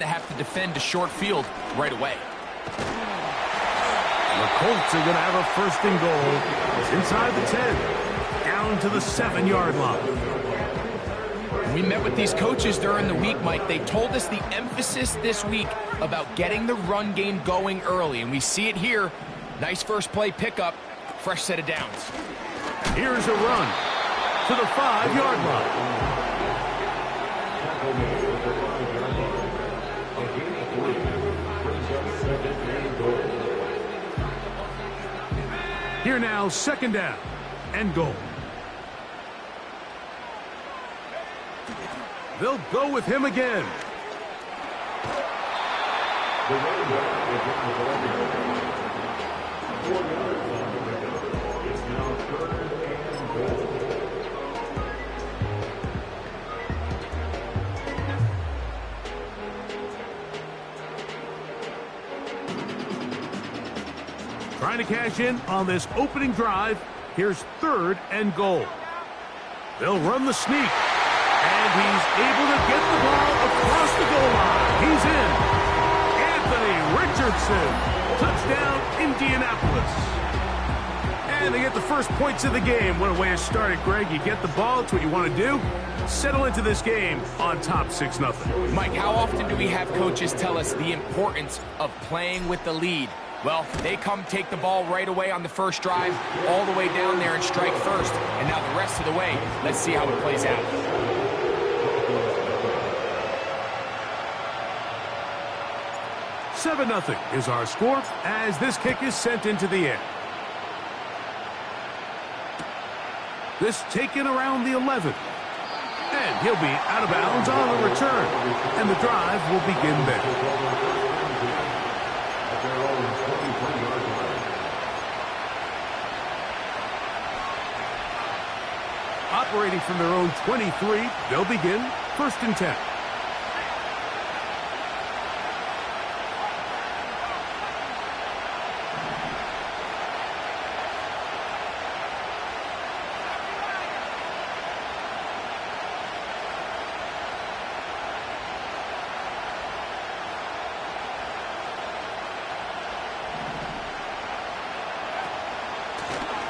to have to defend a short field right away. The Colts are going to have a 1st and goal. It's inside the 10, down to the 7-yard line. We met with these coaches during the week, Mike. They told us the emphasis this week about getting the run game going early, and we see it here. Nice first play pickup, fresh set of downs. Here's a run to the 5-yard line. Here now, 2nd down and goal. They'll go with him again. Trying to cash in on this opening drive. Here's 3rd and goal. They'll run the sneak. And he's able to get the ball across the goal line. He's in. Anthony Richardson. Touchdown, Indianapolis. And they get the first points of the game. What a way to start it, Greg. You get the ball. It's what you want to do. Settle into this game on top 6-0. Mike, how often do we have coaches tell us the importance of playing with the lead? Well, they come take the ball right away on the first drive, all the way down there and strike first. And now the rest of the way, let's see how it plays out. 7-0 is our score as this kick is sent into the air. This taken around the 11. And he'll be out of bounds on the return. And the drive will begin there. Operating from their own 23, they'll begin 1st and 10.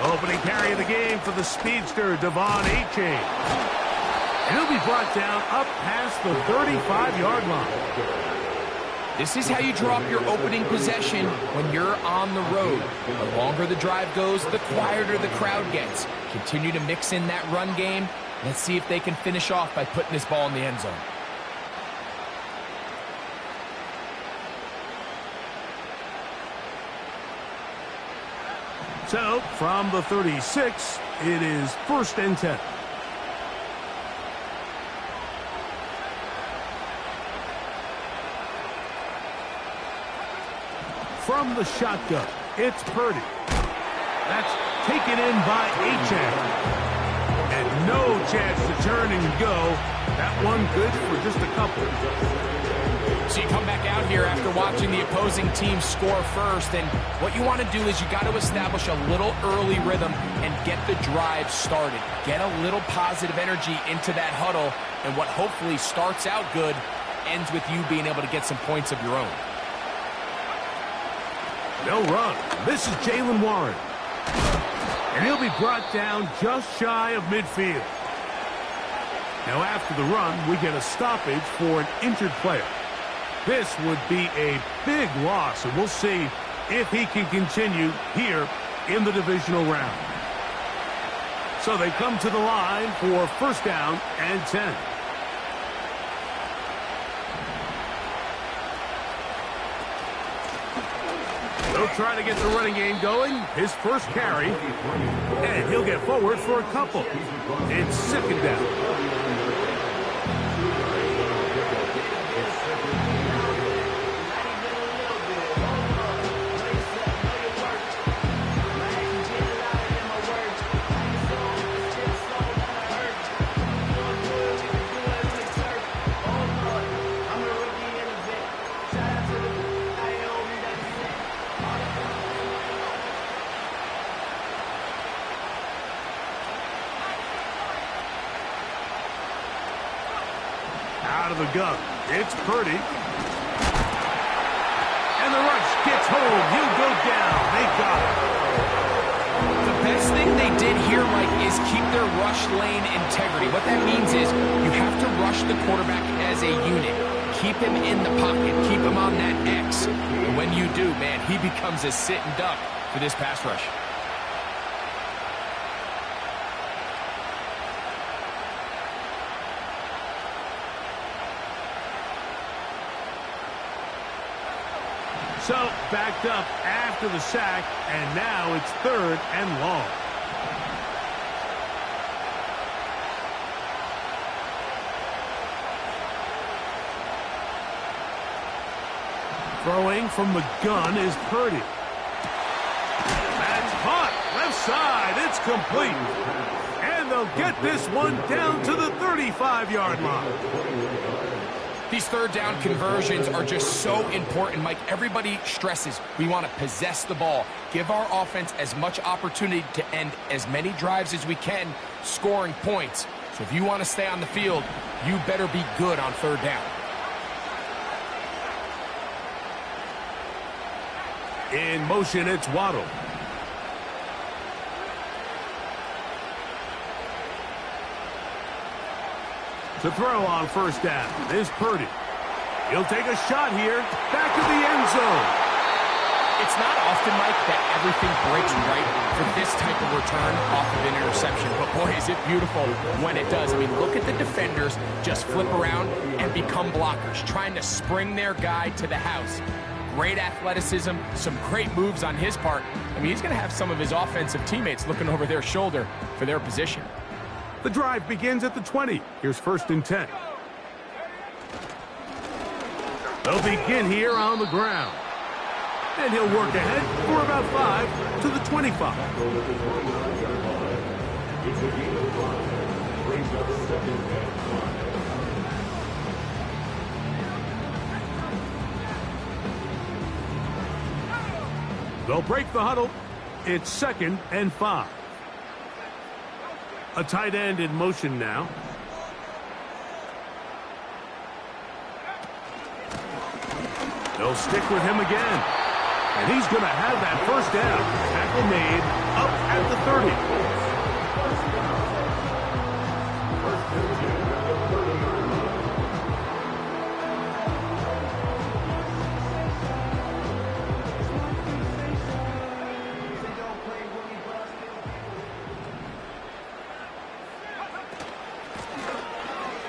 Opening carry of the game for the speedster, Devon Achane. He'll be brought down up past the 35-yard line. This is how you draw up your opening possession when you're on the road. The longer the drive goes, the quieter the crowd gets. Continue to mix in that run game. Let's see if they can finish off by putting this ball in the end zone. So, from the 36, it is 1st and 10. From the shotgun, it's Purdy. That's taken in by Achane. And no chance to turn and go. That one good for just a couple. So you come back out here after watching the opposing team score first, and what you want to do is you got to establish a little early rhythm and get the drive started. Get a little positive energy into that huddle, and what hopefully starts out good ends with you being able to get some points of your own. They'll run. This is Jaylen Warren. And he'll be brought down just shy of midfield. Now after the run, we get a stoppage for an injured player. This would be a big loss, and we'll see if he can continue here in the divisional round. So they come to the line for 1st down and 10. They'll try to get the running game going. His first carry, and he'll get forward for a couple. It's 2nd down. Out of the gun, it's Purdy. here, Mike, is keep their rush lane integrity. What that means is you have to rush the quarterback as a unit. Keep him in the pocket. Keep him on that X. And when you do, man, he becomes a sitting duck for this pass rush. So, backed up after the sack, and now it's 3rd and long. Throwing from the gun is Purdy. That's caught. Left side. It's complete. And they'll get this one down to the 35-yard line. These 3rd down conversions are just so important, Mike. Everybody stresses we want to possess the ball, give our offense as much opportunity to end as many drives as we can, scoring points. So if you want to stay on the field, you better be good on 3rd down. In motion, it's Waddle. To throw on 1st down is Purdy. He'll take a shot here, back to the end zone. It's not often, Mike, that everything breaks right for this type of return off of an interception. But, boy, is it beautiful when it does. I mean, look at the defenders just flip around and become blockers, trying to spring their guy to the house. Great athleticism, some great moves on his part. I mean, he's going to have some of his offensive teammates looking over their shoulder for their position. The drive begins at the 20. Here's 1st and 10. They'll begin here on the ground. And he'll work ahead for about 5 to the 25. They'll break the huddle. It's 2nd and 5. A tight end in motion now. They'll stick with him again. And he's going to have that 1st down. Tackle made up at the 30.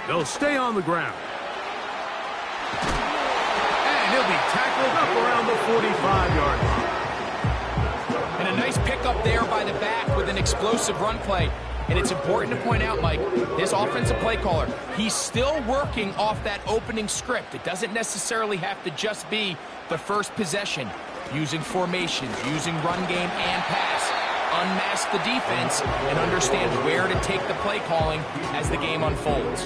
They'll stay on the ground. And he'll be tackled up around the 45-yard line. And a nice pickup there by the back with an explosive run play. And it's important to point out, Mike, this offensive play caller, he's still working off that opening script. It doesn't necessarily have to just be the first possession. Using formations, using run game and pass. Unmask the defense and understand where to take the play calling as the game unfolds.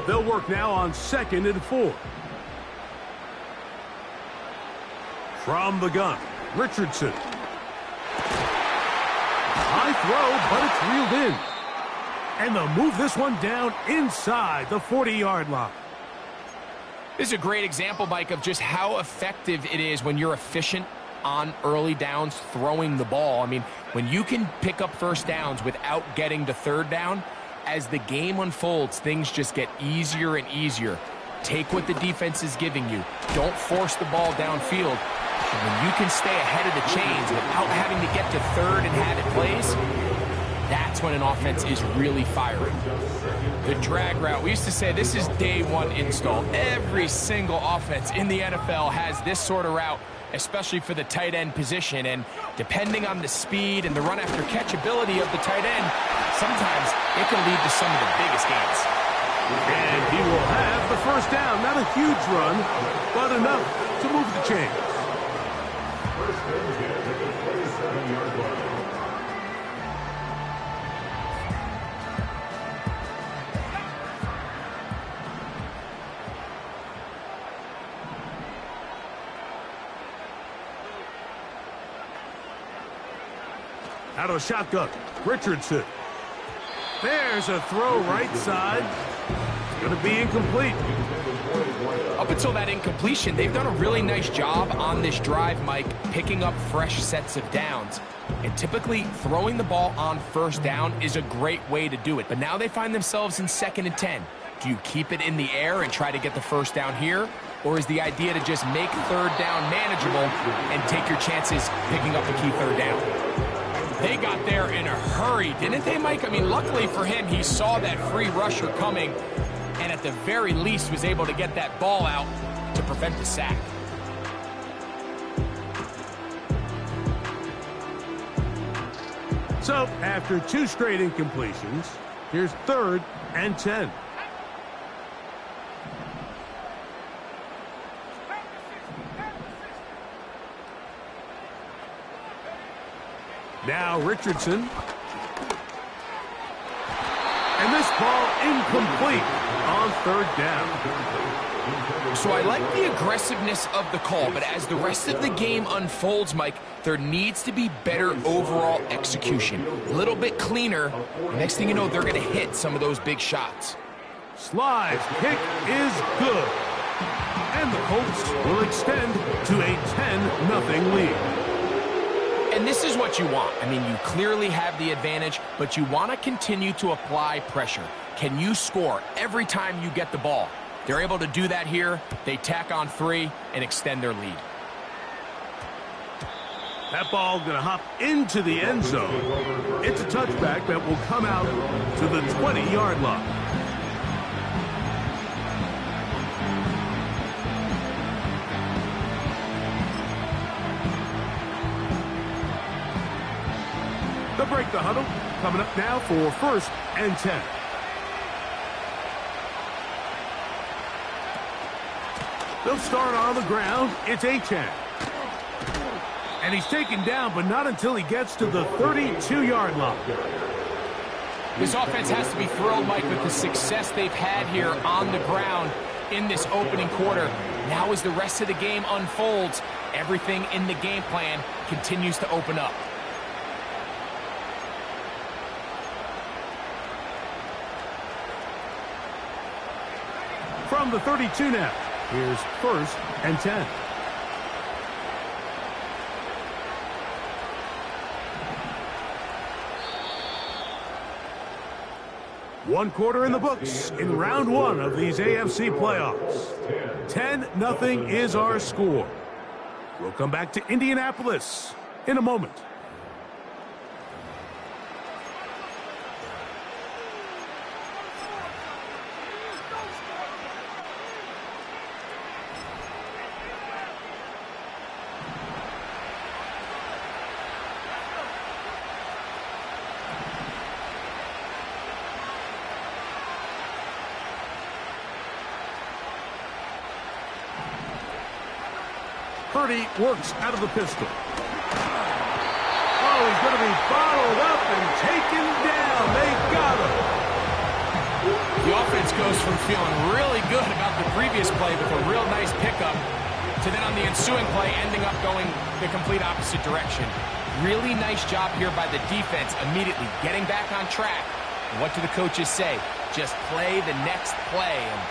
They'll work now on 2nd and 4. From the gun, Richardson. High throw, but it's reeled in. And they'll move this one down inside the 40-yard line. This is a great example, Mike, of just how effective it is when you're efficient on early downs throwing the ball. I mean, when you can pick up 1st downs without getting to 3rd down, as the game unfolds, things just get easier and easier. Take what the defense is giving you. Don't force the ball downfield. And when you can stay ahead of the chains without having to get to 3rd and have it plays, that's when an offense is really firing. The drag route, we used to say this is day 1 install. Every single offense in the NFL has this sort of route, especially for the tight end position. And depending on the speed and the run after catch ability of the tight end, sometimes it can lead to some of the biggest gains. And he will have the 1st down. Not a huge run, but enough to move the chains. Out of shotgun, Richardson. There's a throw right side. It's going to be incomplete. Up until that incompletion, they've done a really nice job on this drive, Mike, picking up fresh sets of downs. And typically, throwing the ball on first down is a great way to do it. But now they find themselves in 2nd and 10. Do you keep it in the air and try to get the first down here? Or is the idea to just make 3rd down manageable and take your chances picking up the key 3rd down? They got there in a hurry, didn't they, Mike? I mean, luckily for him, he saw that free rusher coming and at the very least was able to get that ball out to prevent the sack. So, after 2 straight incompletions, here's 3rd and 10. Now Richardson. And this ball incomplete on 3rd down. So I like the aggressiveness of the call, but as the rest of the game unfolds, Mike, there needs to be better overall execution. A little bit cleaner. The next thing you know, they're going to hit some of those big shots. Slide's kick is good. And the Colts will extend to a 10-0 lead. And this is what you want. I mean, you clearly have the advantage, but you want to continue to apply pressure. Can you score every time you get the ball? They're able to do that here. They tack on 3 and extend their lead. That ball going to hop into the end zone. It's a touchback that will come out to the 20-yard line. They'll break the huddle. Coming up now for 1st and 10. They'll start on the ground. It's Achane. And he's taken down, but not until he gets to the 32-yard line. This offense has to be thrilled, Mike, with the success they've had here on the ground in this opening quarter. Now as the rest of the game unfolds, everything in the game plan continues to open up. From the 32 now, here's 1st and 10. One quarter in the books in round 1 of these AFC playoffs. 10-0 is our score. We'll come back to Indianapolis in a moment. Purdy works out of the pistol. Oh, he's going to be bottled up and taken down. They got him. The offense goes from feeling really good about the previous play with a real nice pickup to then on the ensuing play ending up going the complete opposite direction. Really nice job here by the defense immediately getting back on track. And what do the coaches say? Just play the next play, and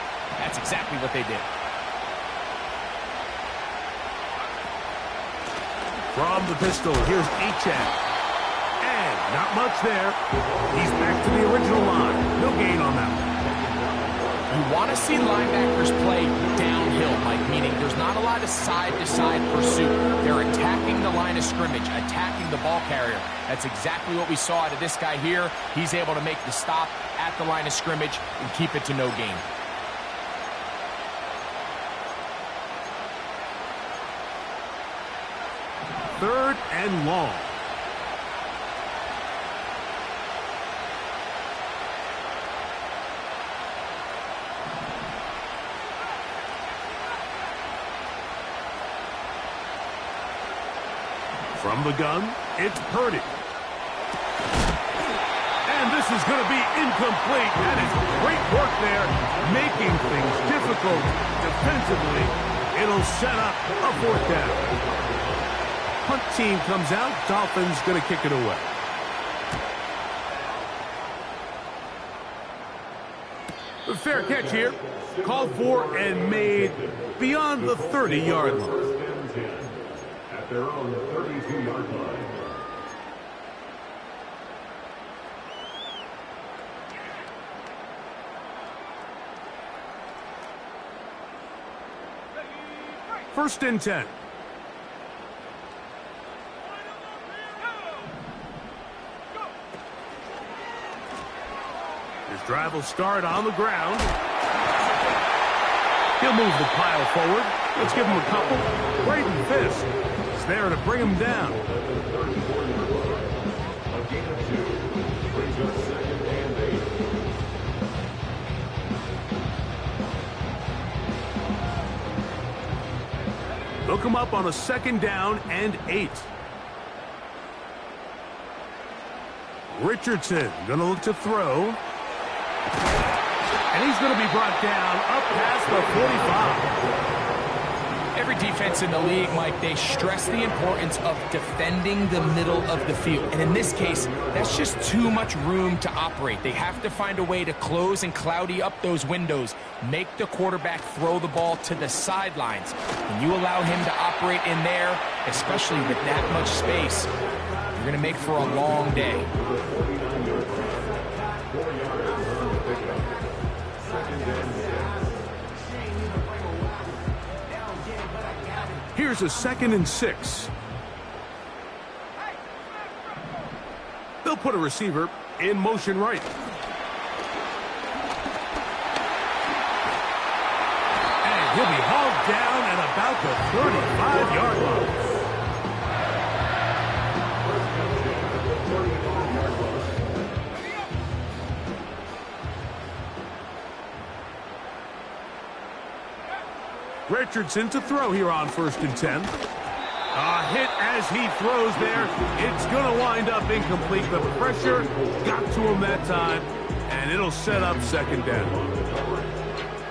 that's exactly what they did. From the pistol, here's Achane. And not much there. He's back to the original line. No gain on that one. You want to see linebackers play downhill, Mike, meaning there's not a lot of side-to-side pursuit. They're attacking the line of scrimmage, attacking the ball carrier. That's exactly what we saw out of this guy here. He's able to make the stop at the line of scrimmage and keep it to no gain. Third and long. From the gun, it's Purdy. And this is going to be incomplete. That is great work there, making things difficult defensively. It'll set up a 4th down. Punt team comes out. Dolphins going to kick it away. The fair catch here. Called for and made beyond the 30-yard line. At their own 32-yard line. First and 10. His drive will start on the ground. He'll move the pile forward. Let's give him a couple. Braden Fisk is there to bring him down. They'll come up on a 2nd down and 8. Richardson gonna look to throw. And he's going to be brought down up past the 45. Every defense in the league, Mike, they stress the importance of defending the middle of the field. And in this case, that's just too much room to operate. They have to find a way to close and cloudy up those windows, make the quarterback throw the ball to the sidelines. When you allow him to operate in there, especially with that much space, you're going to make for a long day. Here's a 2nd and 6. They'll put a receiver in motion right. And he'll be hauled down at about the 35-yard line. Richardson to throw here on 1st and 10. A hit as he throws there. It's going to wind up incomplete. The pressure got to him that time, and it'll set up 2nd down.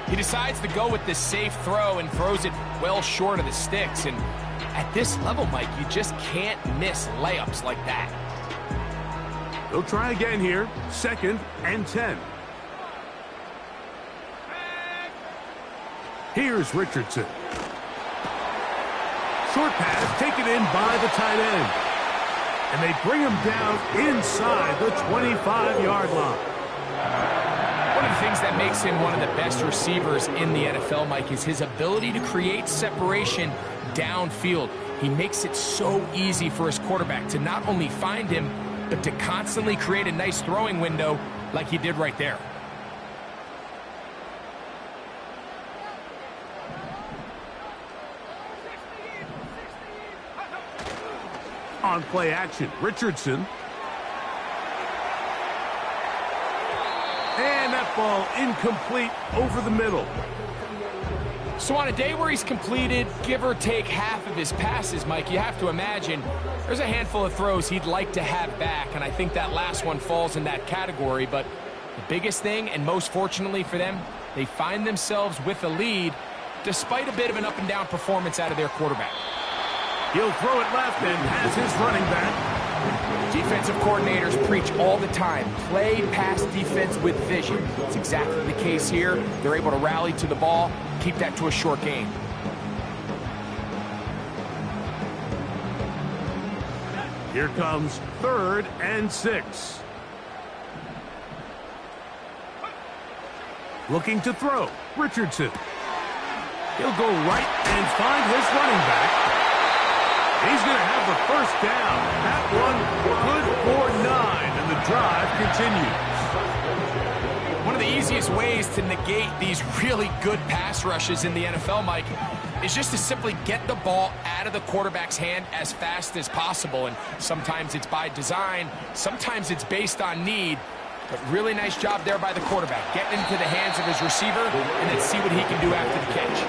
He decides to go with this safe throw and throws it well short of the sticks. And at this level, Mike, you just can't miss layups like that. They'll try again here. 2nd and 10. Here's Richardson. Short pass taken in by the tight end. And they bring him down inside the 25-yard line. One of the things that makes him one of the best receivers in the NFL, Mike, is his ability to create separation downfield. He makes it so easy for his quarterback to not only find him, but to constantly create a nice throwing window like he did right there. On play action, Richardson. And that ball incomplete over the middle. So on a day where he's completed, give or take half of his passes, Mike, you have to imagine there's a handful of throws he'd like to have back, and I think that last one falls in that category. But the biggest thing, and most fortunately for them, they find themselves with a lead despite a bit of an up-and-down performance out of their quarterback. He'll throw it left and has his running back. Defensive coordinators preach all the time, play pass defense with vision. It's exactly the case here. They're able to rally to the ball, keep that to a short game. Here comes 3rd and 6. Looking to throw, Richardson. He'll go right and find his running back. He's going to have the 1st down. That one good for 9, and the drive continues. One of the easiest ways to negate these really good pass rushes in the NFL, Mike, is just to simply get the ball out of the quarterback's hand as fast as possible. And sometimes it's by design, sometimes it's based on need. But really nice job there by the quarterback, getting into the hands of his receiver, and then see what he can do after the catch.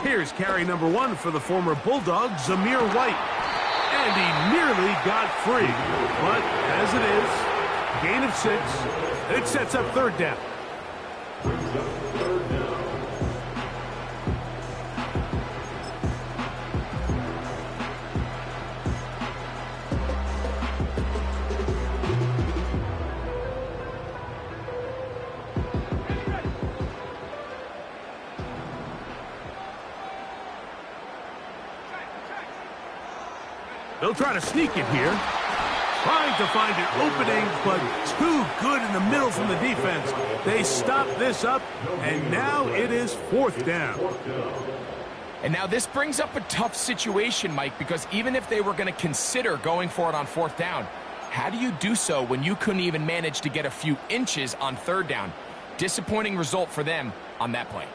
Here's carry number 1 for the former Bulldog, Zamir White. And he nearly got free. But as it is, gain of 6. It sets up third down. They'll try to sneak it here. Trying to find an opening, but too good in the middle from the defense. They stop this up, and now it is fourth down. And now this brings up a tough situation, Mike, because even if they were going to consider going for it on fourth down, how do you do so when you couldn't even manage to get a few inches on third down? Disappointing result for them on that play.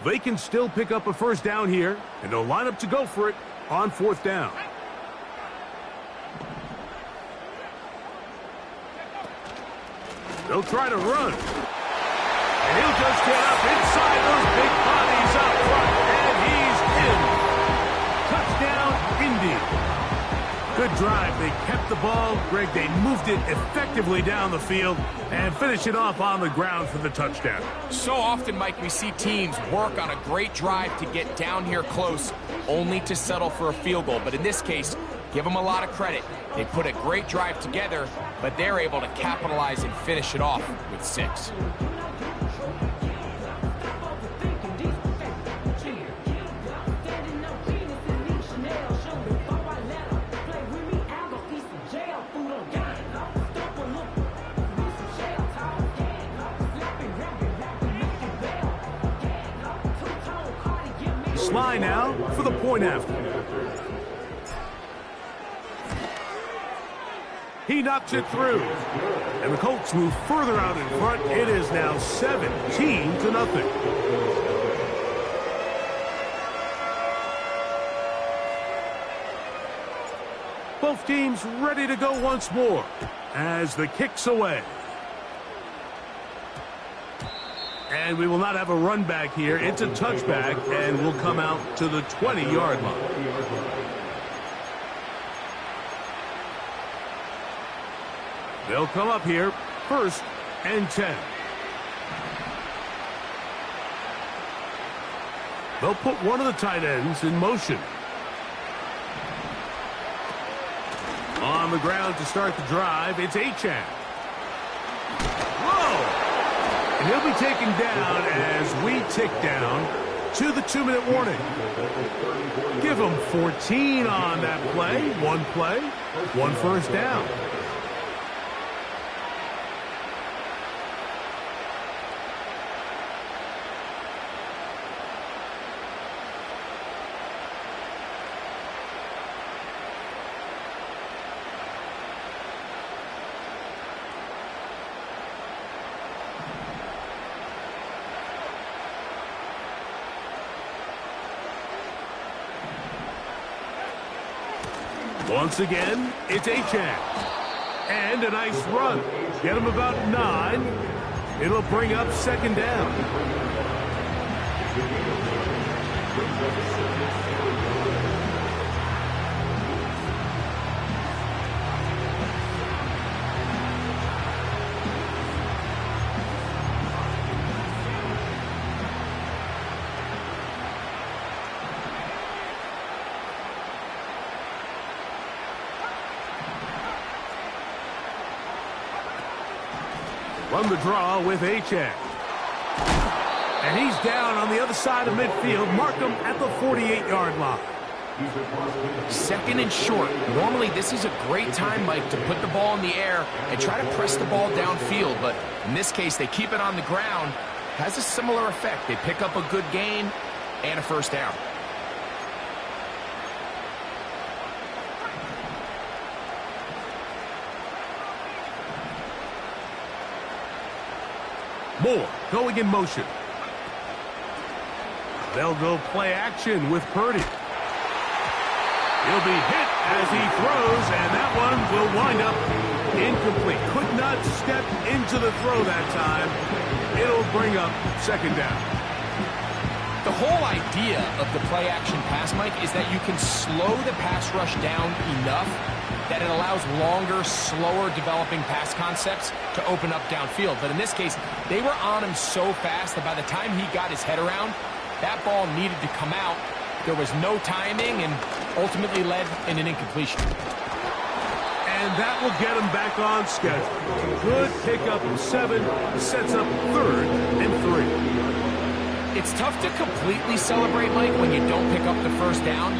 They can still pick up a first down here, and they'll line up to go for it on fourth down. They'll try to run. And he'll just get up inside those big bodies up front, and he's in. Touchdown, Indy. Good drive. They kept the ball. Greg, they moved it effectively down the field and finish it off on the ground for the touchdown. So often, Mike, we see teams work on a great drive to get down here close, only to settle for a field goal. But in this case, give them a lot of credit. They put a great drive together, but they're able to capitalize and finish it off with 6. Sly now for the point after. He knocks it through. And the Colts move further out in front. It is now 17-0. Both teams ready to go once more as the kick's away. And we will not have a run back here. It's a touchback, and we'll come out to the 20-yard line. They'll come up here, 1st and 10. They'll put one of the tight ends in motion. On the ground to start the drive, it's Achane. Whoa! And he'll be taken down as we tick down to the 2-minute warning. Give them 14 on that play, one first down. Once again, it's Achane. And a nice run. Get him about 9. It'll bring up 2nd down. Run the draw with Achane. And he's down on the other side of midfield. Mark him at the 48-yard line. 2nd and short. Normally, this is a great time, Mike, to put the ball in the air and try to press the ball downfield. But in this case, they keep it on the ground. Has a similar effect. They pick up a good gain and a first down. Moore going in motion. They'll go play action with Purdy. He'll be hit as he throws, and that one will wind up incomplete. Could not step into the throw that time. It'll bring up second down. The whole idea of the play-action pass, Mike, is that you can slow the pass rush down enough that it allows longer, slower developing pass concepts to open up downfield. But in this case, they were on him so fast that by the time he got his head around, that ball needed to come out. There was no timing and ultimately led in an incompletion. And that will get him back on schedule. Good pickup of 7, sets up 3rd and 3. It's tough to completely celebrate, Mike, when you don't pick up the first down,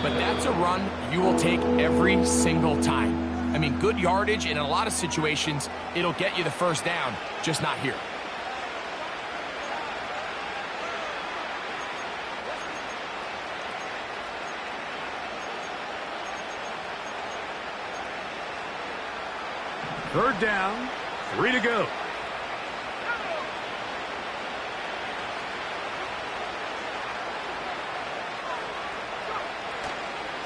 but that's a run you will take every single time. I mean, good yardage, and in a lot of situations, it'll get you the first down, just not here. Third down, 3 to go.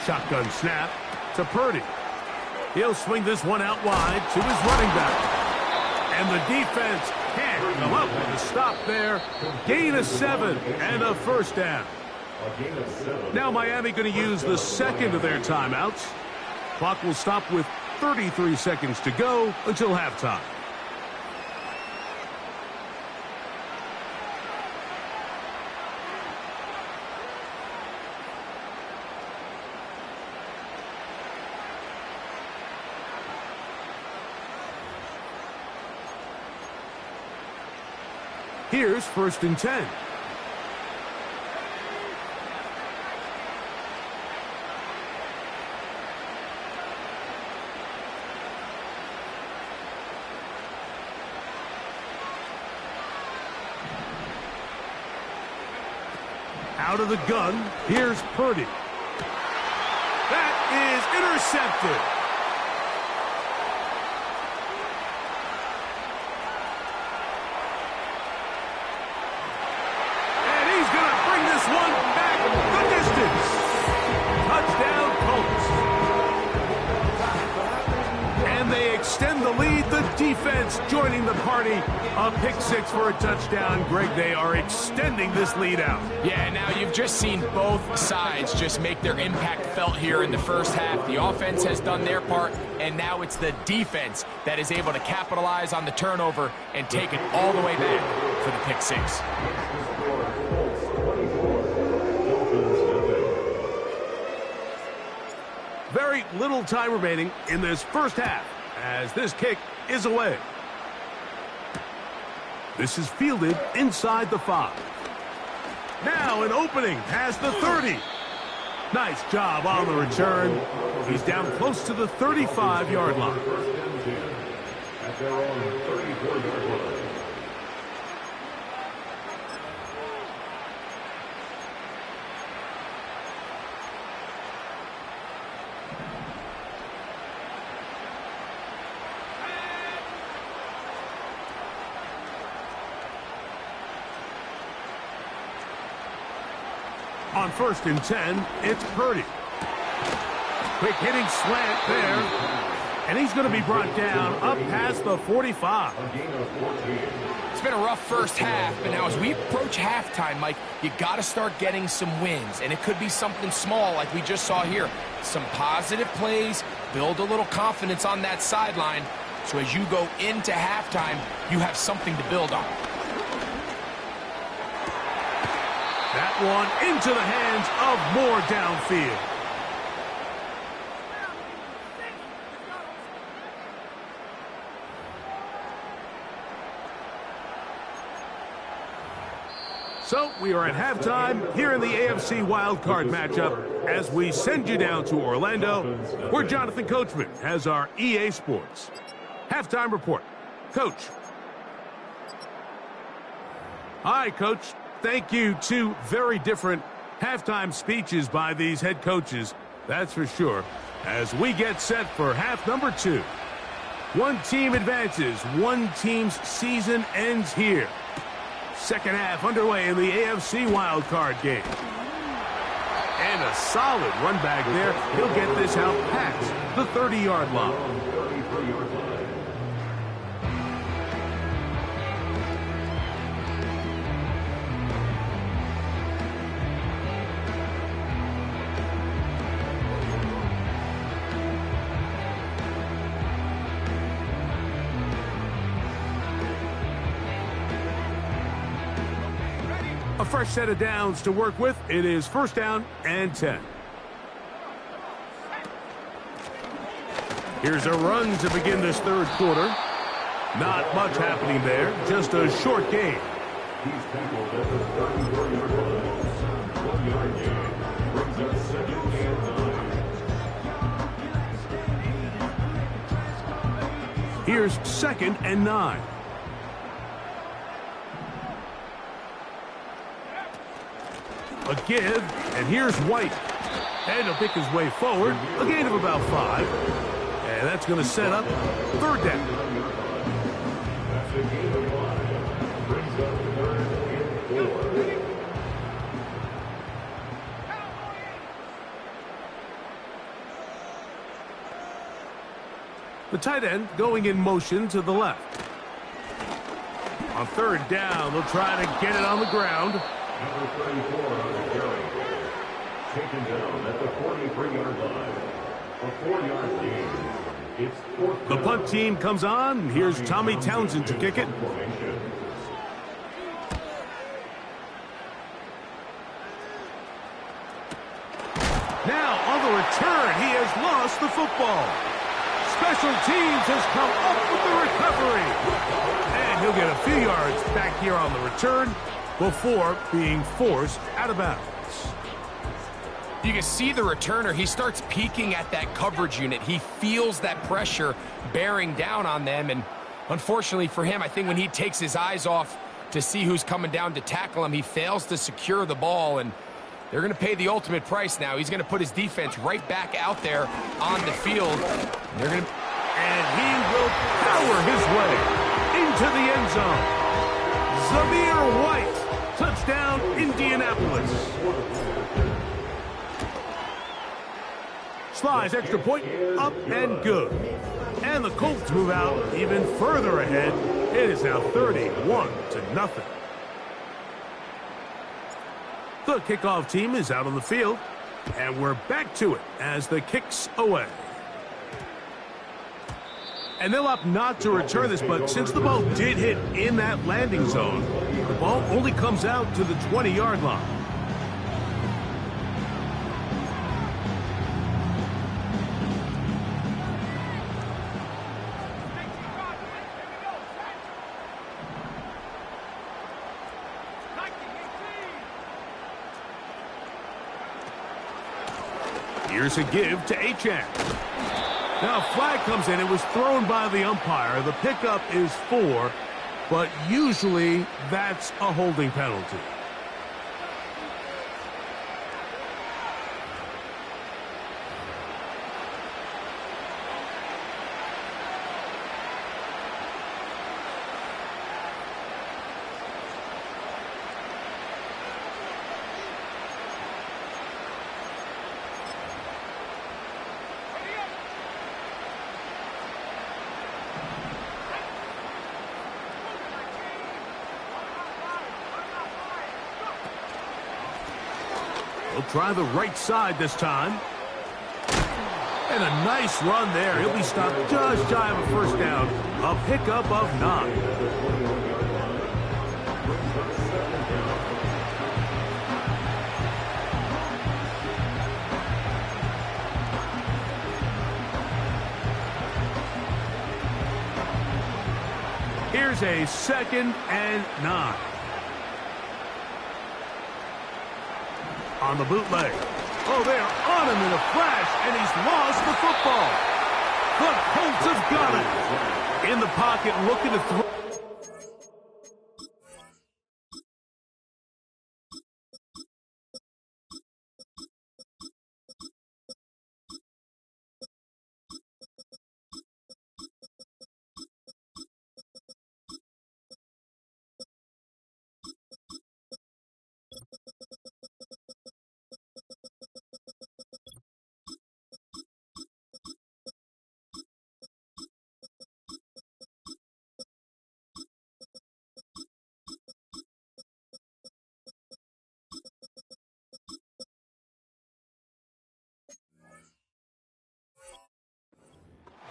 Shotgun snap to Purdy. He'll swing this one out wide to his running back. And the defense can't come up with a stop there. Gain of 7 and a first down. Now Miami going to use the second of their timeouts. Clock will stop with 33 seconds to go until halftime. Here's 1st and 10. Out of the gun, here's Purdy. That is intercepted. One back the distance. Touchdown, Colts. And they extend the lead. The defense joining the party. A pick 6 for a touchdown. Greg, they are extending this lead out. Yeah, now you've just seen both sides just make their impact felt here in the first half. The offense has done their part, and now it's the defense that is able to capitalize on the turnover and take it all the way back for the pick 6. Very little time remaining in this first half as this kick is away. This is fielded inside the 5. Now an opening past the 30. Nice job on the return. He's down close to the 35-yard line. At their own 34-yard line. On 1st and 10, it's Purdy. Quick hitting slant there. And he's going to be brought down up past the 45. It's been a rough first half, but now as we approach halftime, Mike, you got to start getting some wins. And it could be something small like we just saw here. Some positive plays, build a little confidence on that sideline. So as you go into halftime, you have something to build on. That one into the hands of Moore downfield. So we are at halftime here in the AFC wildcard matchup as we send you down to Orlando, where Jonathan Coachman has our EA Sports halftime report. Coach. Hi, Coach. Thank you. 2 very different halftime speeches by these head coaches, that's for sure, as we get set for half number 2. One team advances, one team's season ends here. Second half underway in the AFC wildcard game. And a solid run back there. He'll get this out past the 30-yard line. 33-yard line. A fresh set of downs to work with. It is first down and 10. Here's a run to begin this third quarter. Not much happening there. Just a short gain. He's tackled at the 34-yard line. 1-yard gain. Brings up second and 9. Here's second and 9. A give, and here's White. And he'll pick his way forward. A gain of about 5. And that's going to set up third down. That's a gain of 5. Brings up third and 4. The tight end going in motion to the left. On third down, they'll try to get it on the ground. Number 34 on the carry. Taken down at the 43-yard line. A 4-yard gain. It's fourth The down. punt team comes on. Here's Tommy Townsend to kick it. Formation. Now on the return, he has lost the football. Special teams has come up with the recovery. And he'll get a few yards back here on the return before being forced out of bounds. You can see the returner. He starts peeking at that coverage unit. He feels that pressure bearing down on them. And unfortunately for him, I think when he takes his eyes off to see who's coming down to tackle him, he fails to secure the ball. And they're going to pay the ultimate price now. He's going to put his defense right back out there on the field. They're going to... And he will power his way into the end zone. Zamir White. Touchdown, Indianapolis. Slice extra point, up and good. And the Colts move out even further ahead. It is now 31-0. The kickoff team is out on the field. And we're back to it as the kick's away. And they'll opt not to return this, but since the ball did hit in that landing zone, the ball only comes out to the 20-yard line. Here's a give to Achane. Now a flag comes in. It was thrown by the umpire. The pickup is 4, but usually that's a holding penalty. He'll try the right side this time. And a nice run there. He'll be stopped just shy of a first down. A pickup of 9. Here's a 2nd and 9. On the bootleg. Oh, they are on him in a flash, and he's lost the football. The Colts have got it. In the pocket, looking to throw.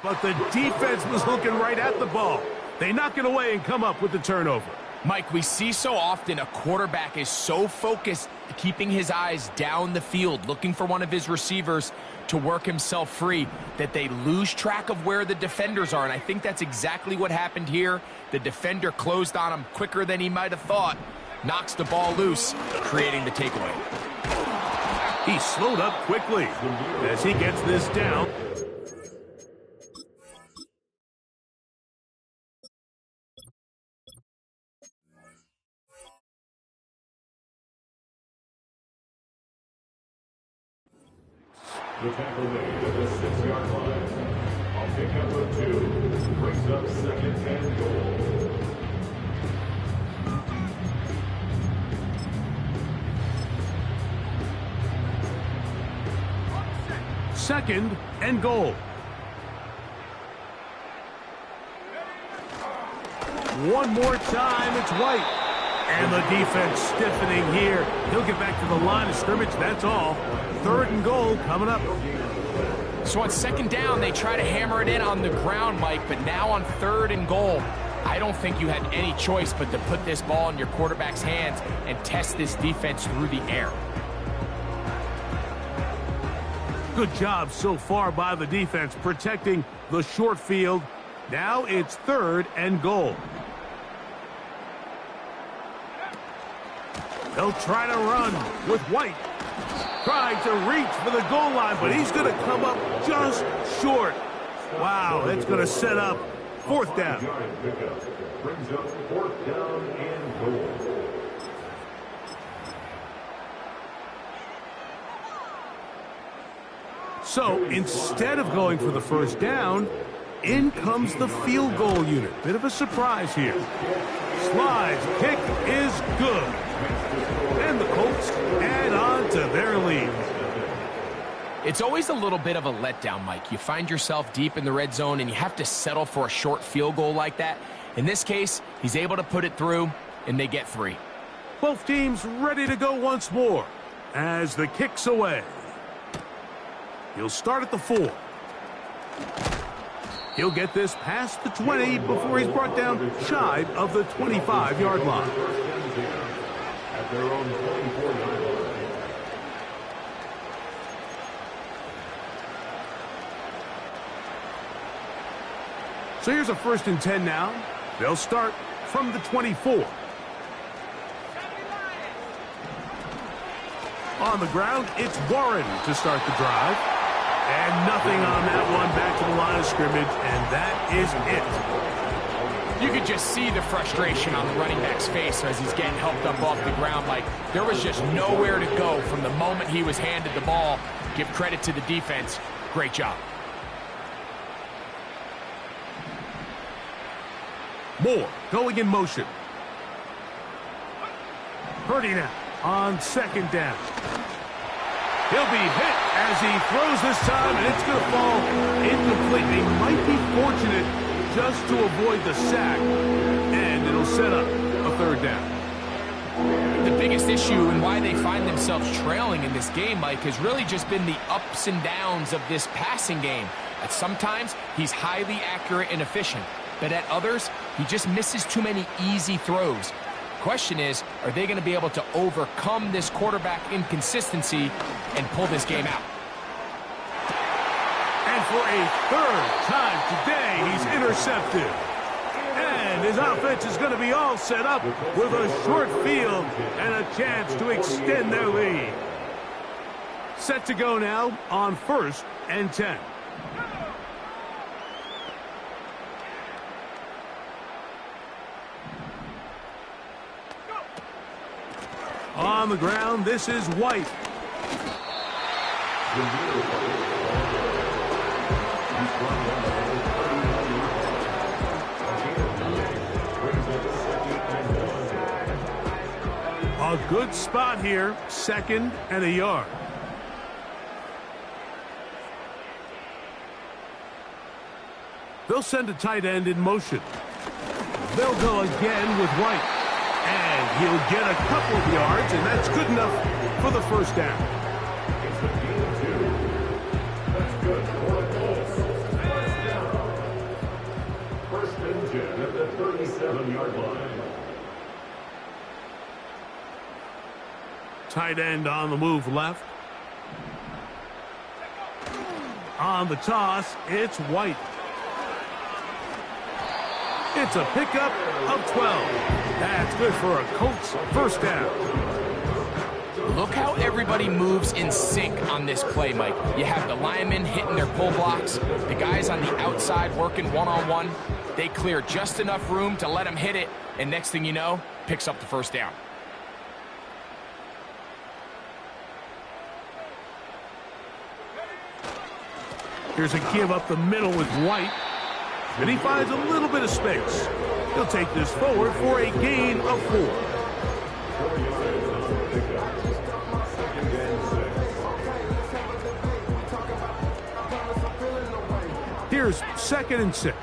But the defense was looking right at the ball. They knock it away and come up with the turnover. Mike, we see so often a quarterback is so focused, keeping his eyes down the field, looking for one of his receivers to work himself free, that they lose track of where the defenders are. And I think that's exactly what happened here. The defender closed on him quicker than he might have thought, knocks the ball loose, creating the takeaway. He slowed up quickly as he gets this down. The tackle made at the 6-yard line. I'll pick up a 2. Brings up 2nd and goal. Second and goal. One more time, it's White. And the defense stiffening here. He'll get back to the line of scrimmage, that's all. 3rd and goal coming up. So on 2nd down, they try to hammer it in on the ground, Mike, but now on 3rd and goal, I don't think you had any choice but to put this ball in your quarterback's hands and test this defense through the air. Good job so far by the defense protecting the short field. Now it's 3rd and goal. They'll try to run with White. Trying to reach for the goal line, but he's going to come up just short. Wow, that's going to set up 4th down. Brings up 4th down and goal. So instead of going for the 1st down, in comes the field goal unit. Bit of a surprise here. Slides, kick is good. And the Colts add on to their lead. It's always a little bit of a letdown, Mike. You find yourself deep in the red zone and you have to settle for a short field goal like that. In this case, he's able to put it through and they get 3. Both teams ready to go once more as the kick's away. He'll start at the 4. He'll get this past the 20 before he's brought down shy of the 25-yard line. At their own 24-yard line. So here's a 1st and 10 now. They'll start from the 24. On the ground, it's Warren to start the drive. And nothing on that one, back to the line of scrimmage, and that is it. You could just see the frustration on the running back's face as he's getting helped up off the ground. Like, there was just nowhere to go from the moment he was handed the ball. Give credit to the defense. Great job. Moore going in motion. Purdy now on 2nd down. He'll be hit as he throws this time, and it's going to fall incomplete. They might be fortunate just to avoid the sack, and it'll set up a 3rd down. The biggest issue and why they find themselves trailing in this game, Mike, has really just been the ups and downs of this passing game. At sometimes, he's highly accurate and efficient, but at others, he just misses too many easy throws. Question is, are they going to be able to overcome this quarterback inconsistency and pull this game out? And for a 3rd time today, he's intercepted. And his offense is going to be all set up with a short field and a chance to extend their lead. Set to go now on 1st and 10. On the ground, this is White. A good spot here, 2nd and a yard. They'll send a tight end in motion. They'll go again with White. And he'll get a couple of yards, and that's good enough for the 1st down. It's a 2. That's good for the Colts. 1st down. Tight end on the move left. On the toss, it's White. It's a pickup of 12. That's good for a Colts first down. Look how everybody moves in sync on this play, Mike. You have the linemen hitting their pull blocks, the guys on the outside working one-on-one. They clear just enough room to let them hit it, and next thing you know, picks up the first down. Here's a give up the middle with White, and he finds a little bit of space. He'll take this forward for a gain of 4. Here's 2nd and 6.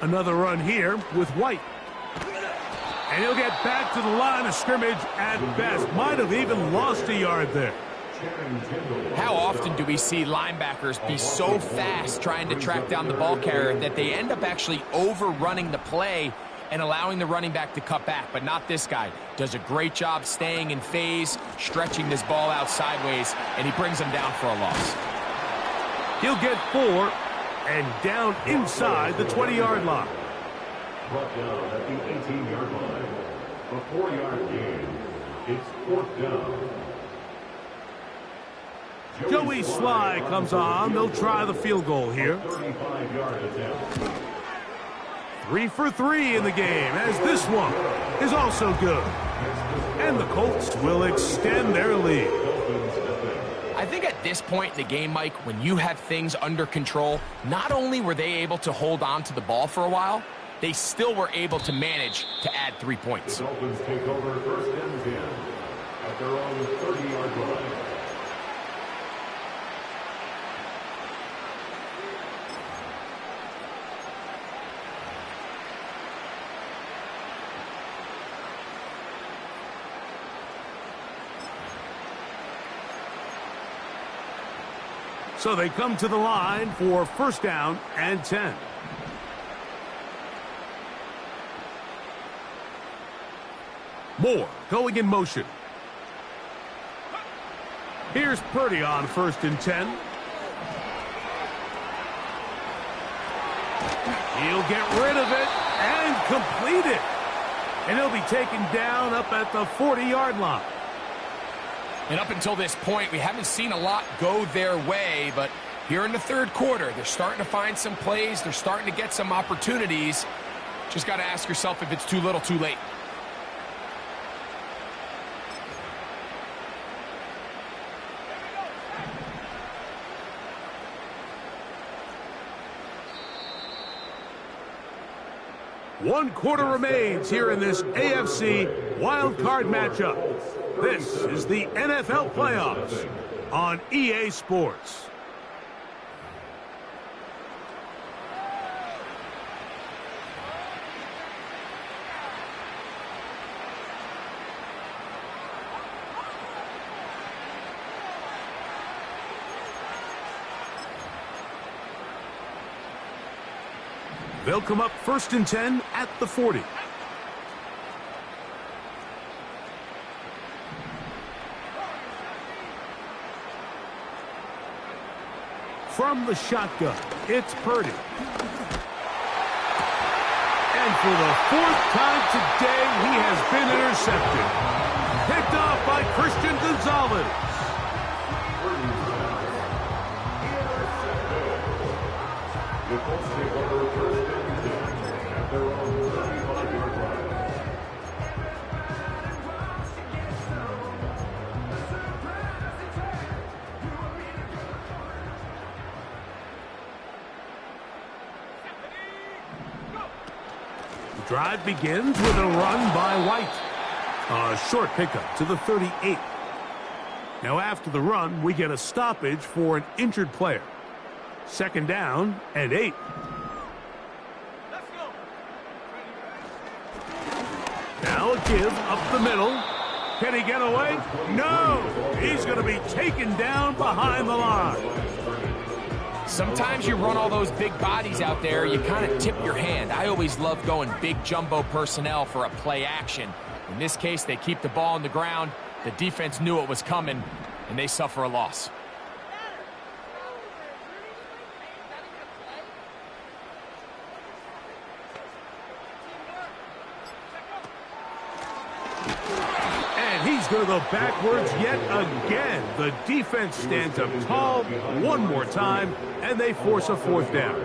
Another run here with White. And he'll get back to the line of scrimmage at best. Might have even lost a yard there. How often do we see linebackers be so fast trying to track down the ball carrier that they end up actually overrunning the play and allowing the running back to cut back? But not this guy. Does a great job staying in phase, stretching this ball out sideways, and he brings him down for a loss. He'll get 4 and down inside the 20-yard line. Brought down at the 18-yard line. A 4-yard gain. It's 4th down. Joey Sly comes on. They'll try the field goal here. 35-yard attempt. 3 for 3 in the game, as this one is also good. And the Colts will extend their lead. I think at this point in the game, Mike, when you have things under control, not only were they able to hold on to the ball for a while, they still were able to manage to add 3 points. The Dolphins take over 1st and 10 at their own 30-yard line. So they come to the line for 1st down and 10. Moore going in motion. Here's Purdy on 1st and 10. He'll get rid of it and complete it. And he'll be taken down up at the 40-yard line. And up until this point, we haven't seen a lot go their way, but here in the 3rd quarter, they're starting to find some plays. They're starting to get some opportunities. Just got to ask yourself if it's too little, too late. One quarter remains here in this AFC wildcard matchup. This is the NFL playoffs on EA Sports. They'll come up 1st and 10 at the 40. From the shotgun, it's Purdy. And for the 4th time today, he has been intercepted. Picked off by Christian Gonzalez. The Colts take over 1st and 10 at their own 35-yard line. The drive begins with a run by White. A short pickup to the 38. Now after the run, we get a stoppage for an injured player. 2nd down and 8. Now a give up the middle. Can he get away? No! He's going to be taken down behind the line. Sometimes you run all those big bodies out there, you kind of tip your hand. I always love going big jumbo personnel for a play action. In this case, they keep the ball on the ground. The defense knew it was coming, and they suffer a loss. He's going to go backwards yet again. The defense stands up tall one more time, and they force a fourth down.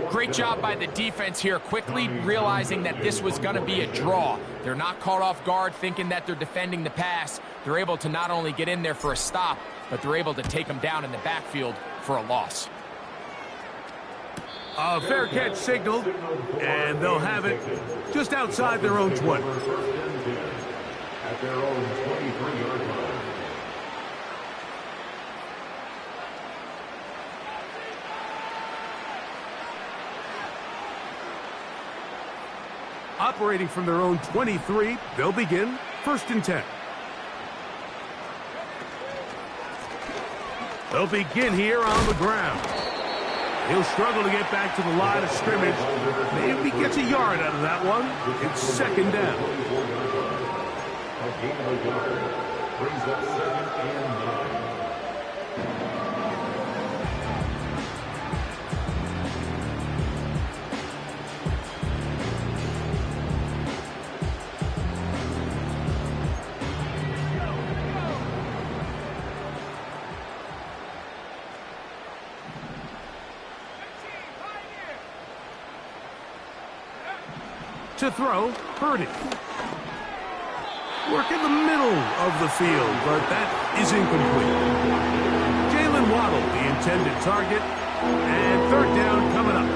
Great job by the defense here, quickly realizing that this was going to be a draw. They're not caught off guard thinking that they're defending the pass. They're able to not only get in there for a stop, but they're able to take them down in the backfield for a loss. A fair catch signaled, and they'll have it just outside their own 20. At their own 23-yard line. Operating from their own 23, they'll begin 1st and 10. They'll begin here on the ground. He'll struggle to get back to the line of scrimmage. Maybe he gets a yard out of that one. It's 2nd down. A gain of a yard brings up 2nd and 9. To throw, Purdy. Work in the middle of the field, but that is incomplete. Jalen Waddle, the intended target, and 3rd down coming up.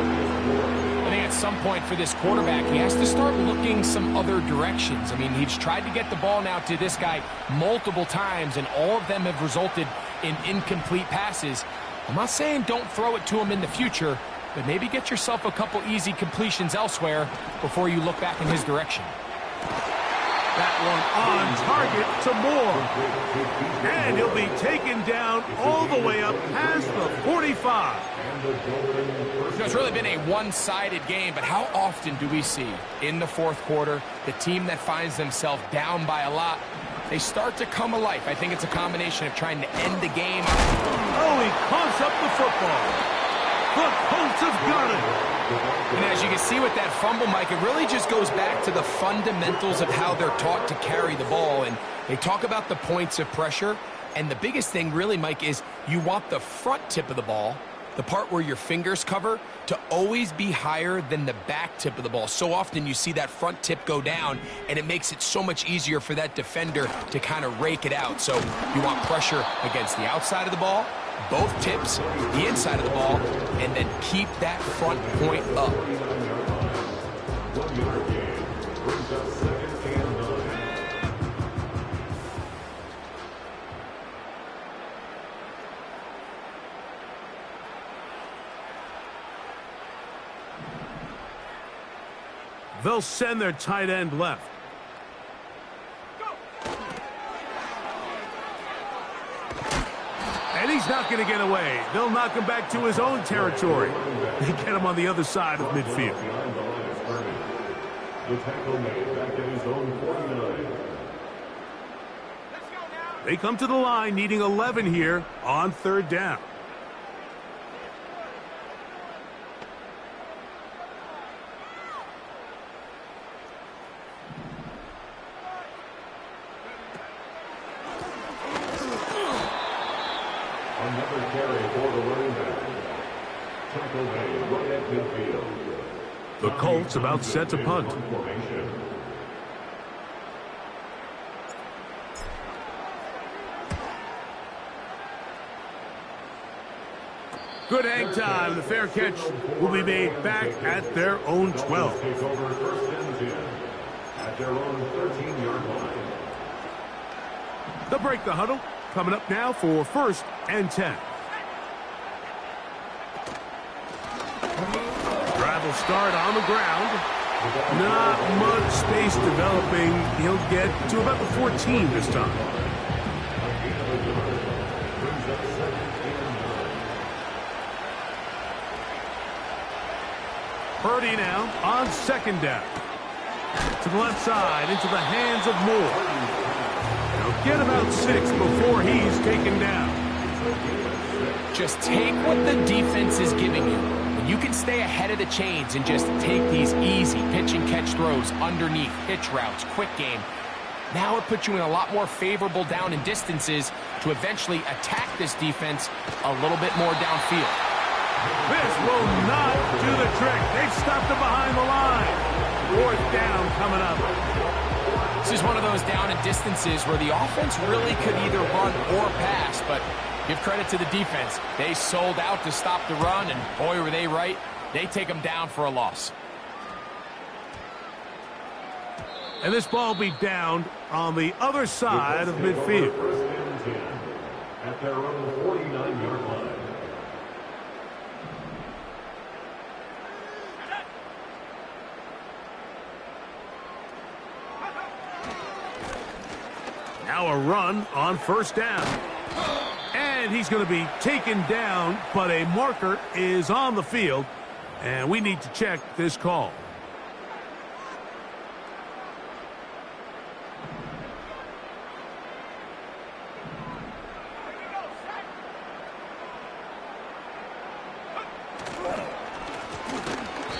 I think at some point for this quarterback, he has to start looking some other directions. I mean, he's tried to get the ball now to this guy multiple times, and all of them have resulted in incomplete passes. I'm not saying don't throw it to him in the future, but maybe get yourself a couple easy completions elsewhere before you look back in his direction. That one on target to Moore. And he'll be taken down all the way up past the 45. You know, it's really been a one-sided game, but how often do we see in the 4th quarter the team that finds themselves down by a lot, they start to come alive? I think it's a combination of trying to end the game. Oh, he coughs up the football. The Colts have got it. And as you can see with that fumble, Mike, it really just goes back to the fundamentals of how they're taught to carry the ball. And they talk about the points of pressure. And the biggest thing really, Mike, is you want the front tip of the ball, the part where your fingers cover, to always be higher than the back tip of the ball. So often you see that front tip go down, and it makes it so much easier for that defender to kind of rake it out. So you want pressure against the outside of the ball, both tips, the inside of the ball, and then keep that front point up. 1-yard gain brings up 2nd and 9. They'll send their tight end left. And he's not going to get away. They'll knock him back to his own territory. They get him on the other side of midfield. The tackle made back at his own 49. They come to the line needing 11 here on 3rd down. Another carry for the running back. Tackle made right at midfield. The Colts about set to punt. Good hang time. The fair catch will be made back at their own 12. Take over 1st and 10 at their own 13-yard line. They'll break the huddle. Coming up now for 1st and 10. Drive will start on the ground. Not much space developing. He'll get to about the 14 this time. Purdy now on second down. To the left side, into the hands of Moore. They'll get about 6 before he's taken down. Just take what the defense is giving you. And you can stay ahead of the chains and just take these easy pitch and catch throws underneath, hitch routes, quick game. Now it puts you in a lot more favorable down and distances to eventually attack this defense a little bit more downfield. This will not do the trick. They've stopped him behind the line. 4th down coming up. This is one of those down and distances where the offense really could either run or pass, but give credit to the defense. They sold out to stop the run, and boy, were they right. They take them down for a loss. And this ball be down on the other side of midfield. At their own 49-yard line. Now a run on 1st down. And he's going to be taken down, but a marker is on the field, and we need to check this call.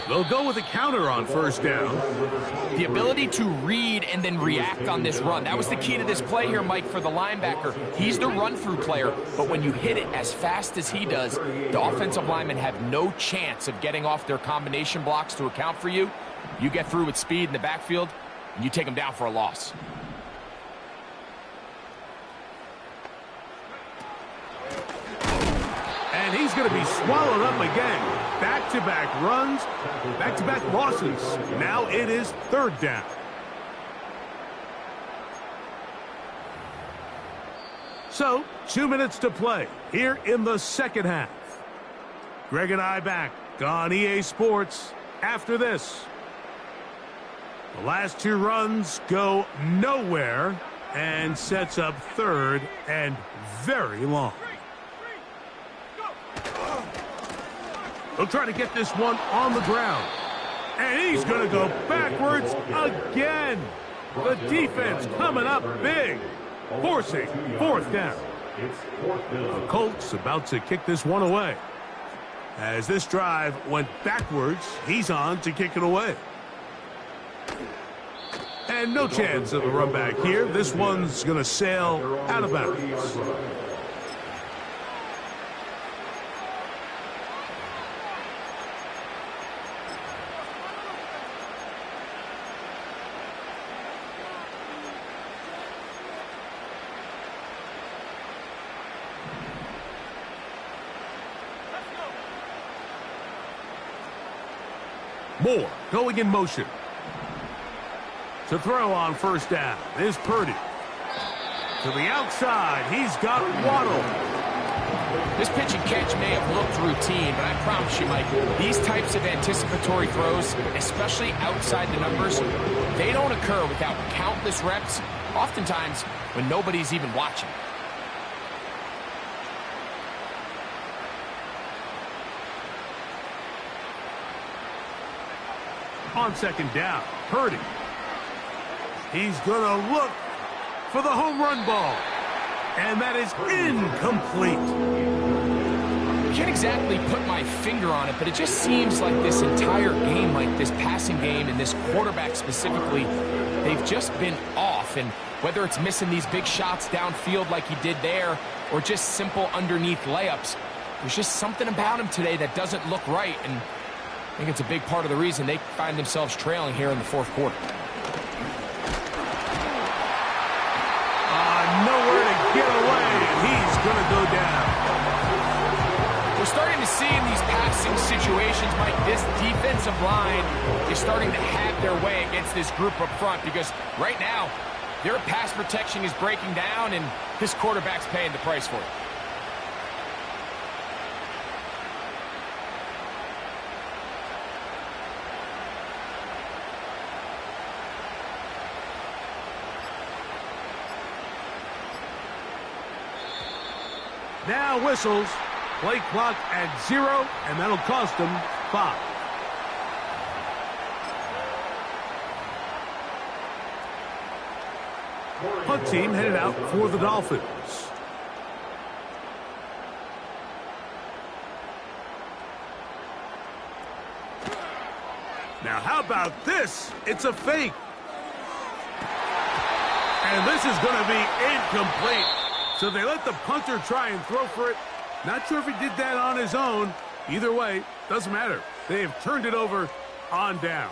They'll go with a counter on 1st down. The ability to read and then react on this run. That was the key to this play here, Mike, for the linebacker. He's the run-through player, but when you hit it as fast as he does, the offensive linemen have no chance of getting off their combination blocks to account for you. You get through with speed in the backfield, and you take them down for a loss. And he's going to be swallowed up again. Back-to-back runs, back-to-back losses. Now it is 3rd down. So, 2 minutes to play here in the 2nd half. Greg and I back on EA Sports after this. The last 2 runs go nowhere and sets up 3rd and very long. He'll try to get this one on the ground. And he's going to go backwards again. The defense coming up big, forcing 4th down. The Colts about to kick this one away. As this drive went backwards, he's on to kick it away. And no chance of a run back here. This one's going to sail out of bounds. Moore going in motion. To throw on 1st down is Purdy. To the outside, he's got Waddle. This pitch and catch may have looked routine, but I promise you, Mike, these types of anticipatory throws, especially outside the numbers, they don't occur without countless reps, oftentimes when nobody's even watching. On 2nd down, Purdy. He's going to look for the home run ball. And that is incomplete. I can't exactly put my finger on it, but it just seems like this entire game, like this passing game and this quarterback specifically, they've just been off. And whether it's missing these big shots downfield like he did there or just simple underneath layups, there's just something about him today that doesn't look right. And I think it's a big part of the reason they find themselves trailing here in the 4th quarter. Nowhere to get away, and he's going to go down. We're starting to see in these passing situations, Mike, this defensive line is starting to have their way against this group up front because right now, their pass protection is breaking down, and this quarterback's paying the price for it. Now whistles. Play clock at 0, and that'll cost them 5. Punt team headed out for the Dolphins. Now, how about this? It's a fake. And this is going to be incomplete. So they let the punter try and throw for it. Not sure if he did that on his own. Either way, doesn't matter. They have turned it over on down.